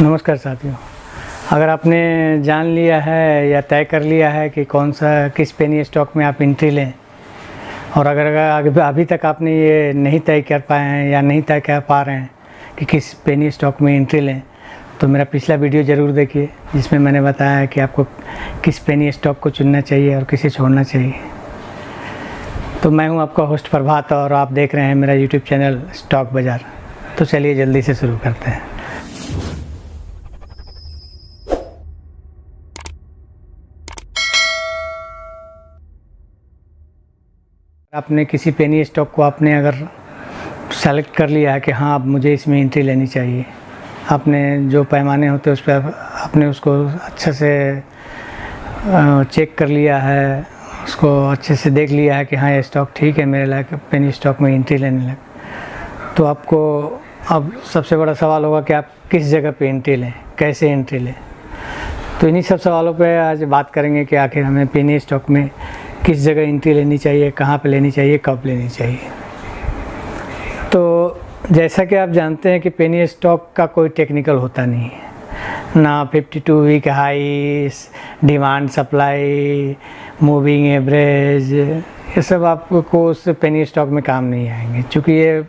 नमस्कार साथियों। अगर आपने जान लिया है या तय कर लिया है कि कौन सा किस पेनी स्टॉक में आप एंट्री लें, और अगर अभी तक आपने ये नहीं तय कर पाए हैं या नहीं तय कर पा रहे हैं कि किस पेनी स्टॉक में एंट्री लें, तो मेरा पिछला वीडियो ज़रूर देखिए जिसमें मैंने बताया है कि आपको किस पेनी स्टॉक को चुनना चाहिए और किसे छोड़ना चाहिए। तो मैं हूं आपका होस्ट प्रभात और आप देख रहे हैं मेरा यूट्यूब चैनल स्टॉक बाज़ार। तो चलिए जल्दी से शुरू करते हैं। आपने किसी पेनी स्टॉक को आपने अगर सेलेक्ट कर लिया है कि हाँ अब मुझे इसमें एंट्री लेनी चाहिए, आपने जो पैमाने होते हैं उस पर आपने उसको अच्छे से चेक कर लिया है, उसको अच्छे से देख लिया है कि हाँ ये स्टॉक ठीक है मेरे लायक पेनी स्टॉक में एंट्री लेने लगे, तो आपको अब सबसे बड़ा सवाल होगा कि आप किस जगह पे एंट्री लें, कैसे एंट्री लें। तो इन्हीं सब सवालों पे आज बात करेंगे कि आखिर हमें पेनी स्टॉक में किस जगह एंट्री लेनी चाहिए, कहाँ पे लेनी चाहिए, कब लेनी चाहिए। तो जैसा कि आप जानते हैं कि पेनी स्टॉक का कोई टेक्निकल होता नहीं है, ना 52 week high, demand supply, moving average, ये सब आपको उस पेनी स्टॉक में काम नहीं आएंगे। चूँकि ये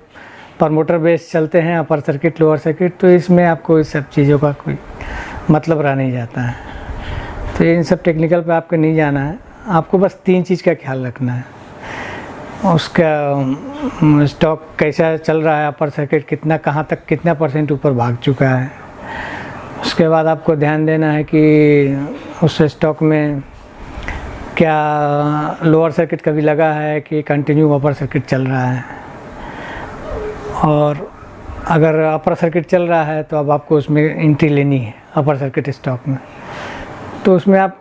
प्रमोटर बेस चलते हैं, अपर सर्किट लोअर सर्किट, तो इसमें आपको इस सब चीज़ों का कोई मतलब रह नहीं जाता है। तो इन सब टेक्निकल पे आपको नहीं जाना है, आपको बस 3 चीज़ का ख्याल रखना है। उसका स्टॉक कैसा चल रहा है, अपर सर्किट कितना कहाँ तक कितना % ऊपर भाग चुका है। उसके बाद आपको ध्यान देना है कि उस स्टॉक में क्या लोअर सर्किट कभी लगा है कि कंटिन्यू अपर सर्किट चल रहा है। और अगर अपर सर्किट चल रहा है तो अब आपको उसमें एंट्री लेनी है अपर सर्किट स्टॉक में। तो उसमें आप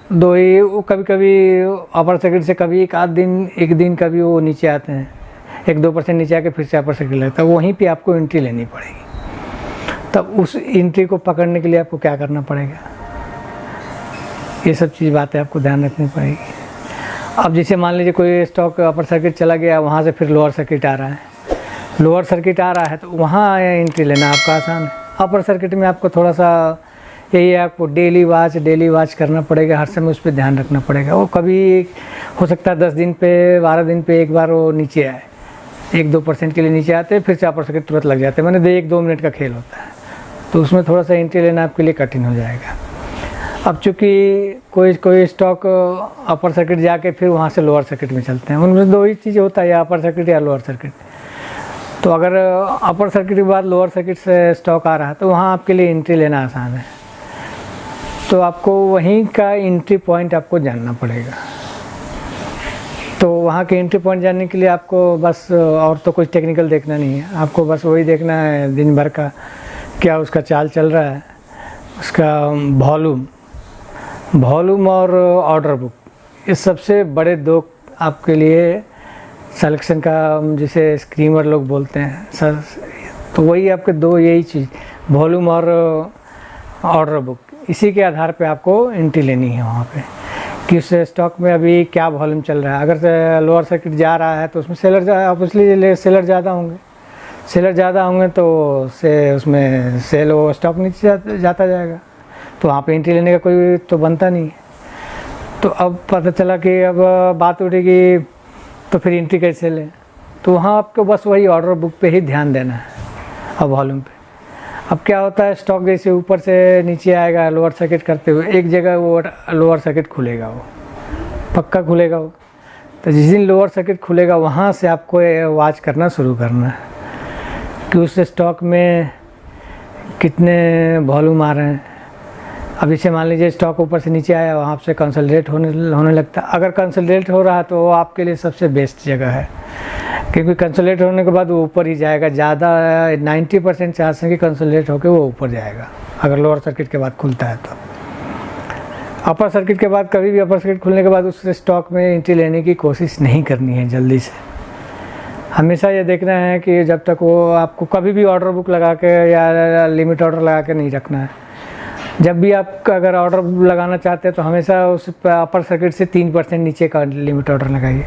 दो ही कभी कभी अपर सर्किट से कभी एक दिन कभी वो नीचे आते हैं, 1-2% नीचे आके फिर से अपर सर्किट लगता है, वहीं पे आपको एंट्री लेनी पड़ेगी। तब उस एंट्री को पकड़ने के लिए आपको क्या करना पड़ेगा, ये सब चीज़ बातें आपको ध्यान रखनी पड़ेगी। अब जैसे मान लीजिए कोई स्टॉक अपर सर्किट चला गया, वहाँ से फिर लोअर सर्किट आ रहा है, तो वहाँ एंट्री लेना आपका आसान है। अपर सर्किट में आपको थोड़ा सा यही है, आपको डेली वाच करना पड़ेगा, हर समय उस पर ध्यान रखना पड़ेगा। वो कभी हो सकता है 10 दिन पे 12 दिन पे एक बार वो नीचे आए, 1-2% के लिए नीचे आते हैं, फिर से अपर सर्किट तुरंत लग जाते हैं। मैंने 1-2 मिनट का खेल होता है, तो उसमें थोड़ा सा एंट्री लेना आपके लिए कठिन हो जाएगा। अब चूँकि कोई स्टॉक अपर सर्किट जाके फिर वहाँ से लोअर सर्किट में चलते हैं, उनमें 2 ही चीज़ें होता है, या अपर सर्किट या लोअर सर्किट। तो अगर अपर सर्किट के बाद लोअर सर्किट से स्टॉक आ रहा है तो वहाँ आपके लिए एंट्री लेना आसान है। तो आपको वहीं का एंट्री पॉइंट आपको जानना पड़ेगा। तो वहाँ के एंट्री पॉइंट जानने के लिए आपको बस और तो कुछ टेक्निकल देखना नहीं है, आपको बस वही देखना है दिन भर का क्या उसका चाल चल रहा है, उसका वॉल्यूम और ऑर्डर बुक, ये सबसे बड़े 2 आपके लिए सिलेक्शन का, जिसे स्क्रीमर लोग बोलते हैं सर। तो वही आपके 2 यही चीज़, वॉल्यूम और ऑर्डर बुक, इसी के आधार पे आपको एंट्री लेनी है वहाँ पे कि उस स्टॉक में अभी क्या वॉल्यूम चल रहा है। अगर लोअर सर्किट जा रहा है तो उसमें ऑब्वियसली सेलर ज़्यादा होंगे तो उसमें सेल वो स्टॉक नीचे जाता जाएगा, तो वहाँ पे एंट्री लेने का कोई तो बनता नहीं है। तो अब पता चला कि अब बात उठेगी तो फिर एंट्री कैसे लें, तो वहाँ आपको बस वही ऑर्डर बुक पे ही ध्यान देना है अब वॉल्यूम पे। अब क्या होता है, स्टॉक जैसे ऊपर से नीचे आएगा लोअर सर्किट करते हुए, एक जगह वो लोअर सर्किट खुलेगा, वो पक्का खुलेगा वो। तो जिस दिन लोअर सर्किट खुलेगा वहाँ से आपको वॉच करना शुरू करना है कि उस स्टॉक में कितने वॉल्यूम आ रहे हैं। अब इसे मान लीजिए स्टॉक ऊपर से नीचे आया, वहाँ से कंसोलिडेट होने लगता है। अगर कंसोलिडेट हो रहा है तो वो आपके लिए सबसे बेस्ट जगह है, क्योंकि कंसोलिडेट होने के बाद वो ऊपर ही जाएगा, ज़्यादा 90% चांस है कि कंसोलिडेट होकर वो ऊपर जाएगा अगर लोअर सर्किट के बाद खुलता है। तो अपर सर्किट के बाद कभी भी अपर सर्किट खुलने के बाद उस स्टॉक में एंट्री लेने की कोशिश नहीं करनी है जल्दी से। हमेशा ये देखना है कि जब तक वो आपको कभी भी ऑर्डर बुक लगा के या लिमिट ऑर्डर लगा के नहीं रखना है। जब भी आप अगर ऑर्डर लगाना चाहते हैं तो हमेशा उस अपर सर्किट से 3% नीचे का लिमिट ऑर्डर लगाइए,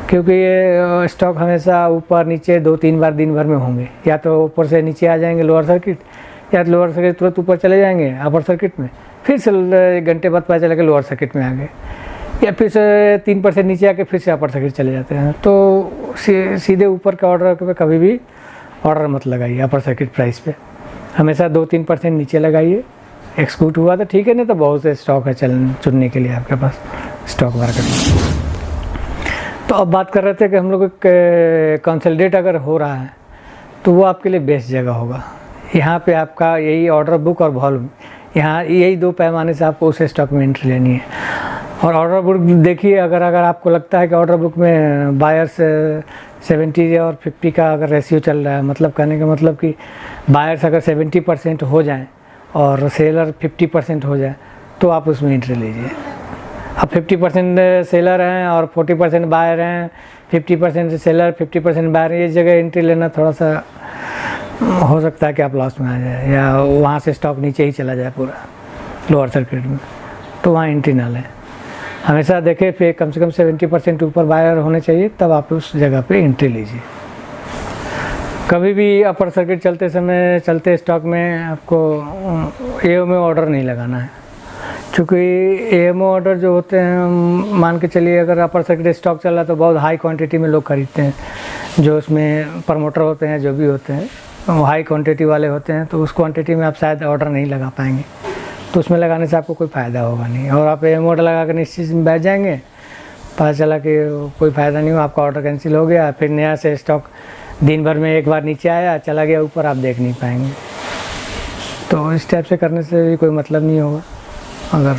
क्योंकि ये स्टॉक हमेशा ऊपर नीचे 2-3 बार दिन भर में होंगे, या तो ऊपर से नीचे आ जाएंगे लोअर सर्किट, या लोअर सर्किट तुरंत ऊपर चले जाएंगे अपर सर्किट में, फिर से 1 घंटे बाद पता चला कि लोअर सर्किट में आ गए, या फिर से 3% नीचे आके फिर से अपर सर्किट चले जाते हैं। तो सीधे ऊपर के ऑर्डर पे कभी भी ऑर्डर मत लगाइए अपर सर्किट प्राइस पे, हमेशा 2-3% नीचे लगाइए। एक्सक्यूट हुआ तो ठीक है, नहीं तो बहुत से स्टॉक है चुनने के लिए आपके पास स्टॉक मार्केट में। तो अब बात कर रहे थे कि हम लोग कंसोलिडेट अगर हो रहा है तो वो आपके लिए बेस्ट जगह होगा। यहाँ पे आपका यही ऑर्डर बुक और वॉल्यूम, यहाँ यही 2 पैमाने से आपको उस स्टॉक में एंट्री लेनी है। और ऑर्डर बुक देखिए, अगर आपको लगता है कि ऑर्डर बुक में बायर्स 70 और 50 का अगर रेशियो चल रहा है, मतलब कहने का मतलब कि बायर्स अगर 70% हो जाएं और सेलर 50% हो जाए तो आप उसमें एंट्री लीजिए। अब 50% सेलर हैं और 40% बायर हैं, 50% सेलर 50% बायर, ये जगह एंट्री लेना थोड़ा सा हो सकता है कि आप लॉस में आ जाए, या वहाँ से स्टॉक नीचे ही चला जाए पूरा लोअर सर्किट में, तो वहाँ एंट्री ना लें। हमेशा देखें फिर कम से कम 70% ऊपर बायर होने चाहिए, तब आप उस जगह पे एंट्री लीजिए। कभी भी अपर सर्किट चलते समय चलते स्टॉक में आपको एएमओ ऑर्डर नहीं लगाना है, क्योंकि एएमओ ऑर्डर जो होते हैं, मान के चलिए अगर अपर सर्किट स्टॉक चल रहा है तो बहुत हाई क्वांटिटी में लोग खरीदते हैं, जो उसमें प्रमोटर होते हैं, जो भी होते हैं वो हाई क्वांटिटी वाले होते हैं, तो उस क्वांटिटी में आप शायद ऑर्डर नहीं लगा पाएंगे, तो उसमें लगाने से आपको कोई फ़ायदा होगा नहीं। और आप एएमओ ऑर्डर लगा कर निश्चित में बैठ जाएंगे, पता चला कि कोई फ़ायदा नहीं हुआ, आपका ऑर्डर कैंसिल हो गया, फिर नया से स्टॉक दिन भर में एक बार नीचे आया चला गया ऊपर, आप देख नहीं पाएंगे। तो इस टाइप से करने से भी कोई मतलब नहीं होगा। अगर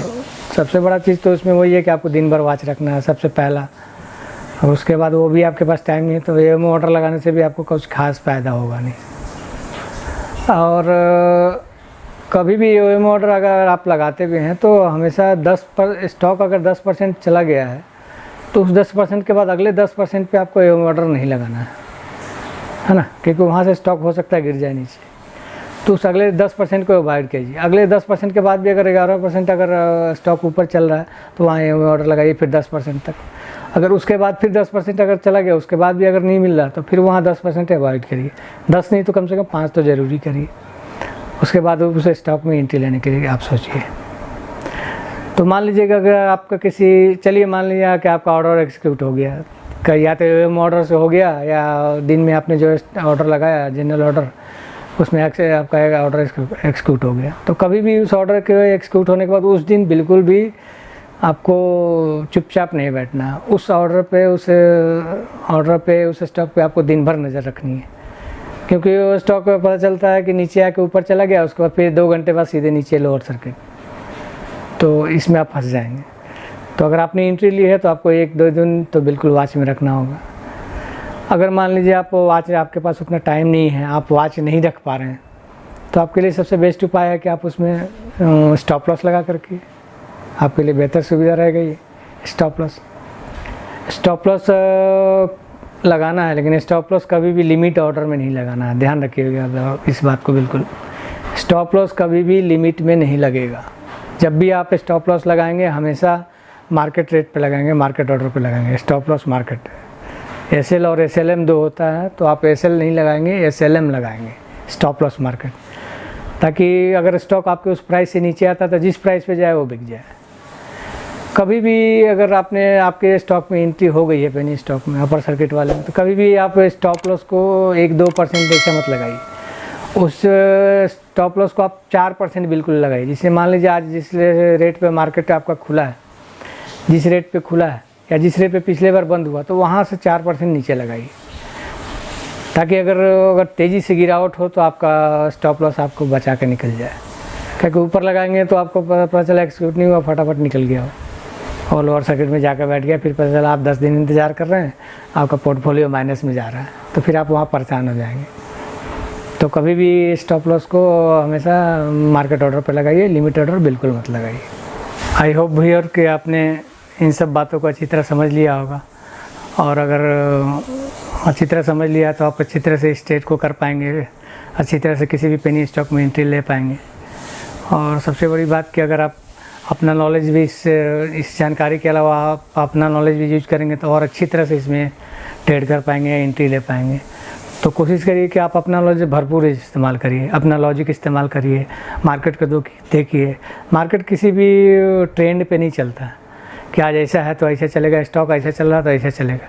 सबसे बड़ा चीज़ तो उसमें वही है कि आपको दिन भर वॉच रखना है सबसे पहला, और उसके बाद वो भी आपके पास टाइम नहीं है, तो एएमओ ऑर्डर लगाने से भी आपको कुछ खास फ़ायदा होगा नहीं। और कभी भी एएमओ ऑर्डर अगर आप लगाते भी हैं तो हमेशा स्टॉक अगर 10% चला गया है तो उस 10% के बाद अगले 10% पे आपको एएमओ ऑर्डर नहीं लगाना है ना, क्योंकि वहाँ से स्टॉक हो सकता है गिर जाए नीचे, तो उस अगले 10% को अवॉइड कीजिए। अगले 10% के बाद भी अगर 11% अगर स्टॉक ऊपर चल रहा है तो वहाँ एएमओ ऑर्डर लगाइए फिर 10% तक। अगर उसके बाद फिर 10% अगर चला गया, उसके बाद भी अगर नहीं मिल रहा तो फिर वहाँ 10% अवॉइड करिए, 10 नहीं तो कम से कम 5 तो ज़रूरी करिए। उसके बाद उस स्टॉक में एंट्री लेने के लिए आप सोचिए। तो मान लीजिएगा अगर आपका चलिए मान लीजिए कि आपका ऑर्डर एग्जीक्यूट हो गया, या तो एएमओ ऑर्डर से हो गया, या दिन में आपने जो ऑर्डर लगाया जनरल ऑर्डर उसमें आपका ऑर्डर एग्जीक्यूट हो गया, तो कभी भी उस ऑर्डर के एग्जीक्यूट होने के बाद उस दिन बिल्कुल भी आपको चुपचाप नहीं बैठना। उस ऑर्डर पे उस स्टॉक पे आपको दिन भर नज़र रखनी है, क्योंकि वो स्टॉक पे पता चलता है कि नीचे आके ऊपर चला गया, उसके बाद फिर 2 घंटे बाद सीधे नीचे लोअर सर्किट, तो इसमें आप फंस जाएंगे। तो अगर आपने एंट्री ली है तो आपको 1-2 दिन तो बिल्कुल वॉच में रखना होगा। अगर मान लीजिए आपके पास उतना टाइम नहीं है, आप वॉच नहीं रख पा रहे हैं, तो आपके लिए सबसे बेस्ट उपाय है कि आप उसमें स्टॉप लॉस लगा करके, आपके लिए बेहतर सुविधा रहेगा ये स्टॉप लॉस लगाना है। लेकिन स्टॉप लॉस कभी भी लिमिट ऑर्डर में नहीं लगाना है, ध्यान रखिएगा इस बात को बिल्कुल। स्टॉप लॉस कभी भी लिमिट में नहीं लगेगा। जब भी आप स्टॉप लॉस लगाएंगे हमेशा मार्केट रेट पे लगाएंगे, मार्केट ऑर्डर पे लगाएंगे। स्टॉप लॉस मार्केट, एसएल और एसएलएम 2 होता है, तो आप एसएल नहीं लगाएंगे, एसएलएम लगाएंगे, स्टॉप लॉस मार्केट, ताकि अगर स्टॉक आपके उस प्राइस से नीचे आता तो जिस प्राइस पे जाए वो बिक जाए। कभी भी अगर आपके स्टॉक में एंट्री हो गई है पेनी स्टॉक में अपर सर्किट वाले में, तो कभी भी आप स्टॉप लॉस को 1-2% ऐसा मत लगाइए, उस स्टॉप लॉस को आप 4% बिल्कुल लगाइए। जिससे मान लीजिए आज जिस रेट पे मार्केट आपका खुला है, जिस रेट पे खुला है या जिस रेट पे पिछले बार बंद हुआ, तो वहाँ से 4% नीचे लगाइए, ताकि अगर तेज़ी से गिरावट हो तो आपका स्टॉप लॉस आपको बचा के निकल जाए। क्योंकि ऊपर लगाएंगे तो आपको पता चला एक्सिक्यूट नहीं हुआ, फटाफट निकल गया हो और लोअर सर्किट में जाकर बैठ गया, फिर पता चला आप 10 दिन इंतज़ार कर रहे हैं, आपका पोर्टफोलियो माइनस में जा रहा है, तो फिर आप वहाँ परेशान हो जाएंगे। तो कभी भी स्टॉप लॉस को हमेशा मार्केट ऑर्डर पर लगाइए, लिमिट ऑर्डर बिल्कुल मत लगाइए। आई होप व्यूअर कि आपने इन सब बातों को अच्छी तरह समझ लिया होगा, और अगर अच्छी तरह समझ लिया तो आप अच्छी तरह से इस ट्रेड को कर पाएंगे, अच्छी तरह से किसी भी पेनी स्टॉक में एंट्री ले पाएंगे। और सबसे बड़ी बात कि अगर आप अपना नॉलेज भी इस जानकारी के अलावा आप अपना नॉलेज भी यूज करेंगे तो और अच्छी तरह से इसमें ट्रेड कर पाएंगे, एंट्री ले पाएंगे। तो कोशिश करिए कि आप अपना लॉजिक भरपूर इस्तेमाल करिए, अपना लॉजिक इस्तेमाल करिए, मार्केट को देखिए। मार्केट किसी भी ट्रेंड पे नहीं चलता कि आज ऐसा है तो ऐसा चलेगा, स्टॉक ऐसा चल रहा तो ऐसा चलेगा।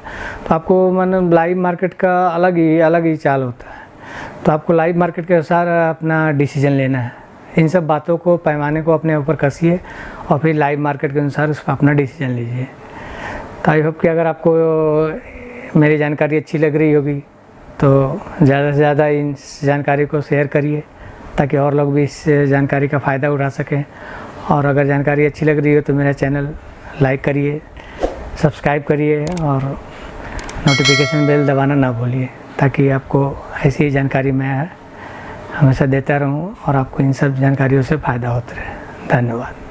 तो आपको मतलब लाइव मार्केट का अलग ही चाल होता है। तो आपको लाइव मार्केट के अनुसार अपना डिसीजन लेना है। इन सब बातों को, पैमाने को अपने ऊपर कसिए और फिर लाइव मार्केट के अनुसार उस पर अपना डिसीजन लीजिए। तो आई होप कि अगर आपको मेरी जानकारी अच्छी लग रही होगी तो ज़्यादा से ज़्यादा इस जानकारी को शेयर करिए ताकि और लोग भी इस जानकारी का फ़ायदा उठा सकें। और अगर जानकारी अच्छी लग रही हो तो मेरा चैनल लाइक करिए, सब्सक्राइब करिए और नोटिफिकेशन बेल दबाना ना भूलिए ताकि आपको ऐसी ही जानकारी मैं हमेशा देता रहूं और आपको इन सब जानकारियों से फ़ायदा होता रहे। धन्यवाद।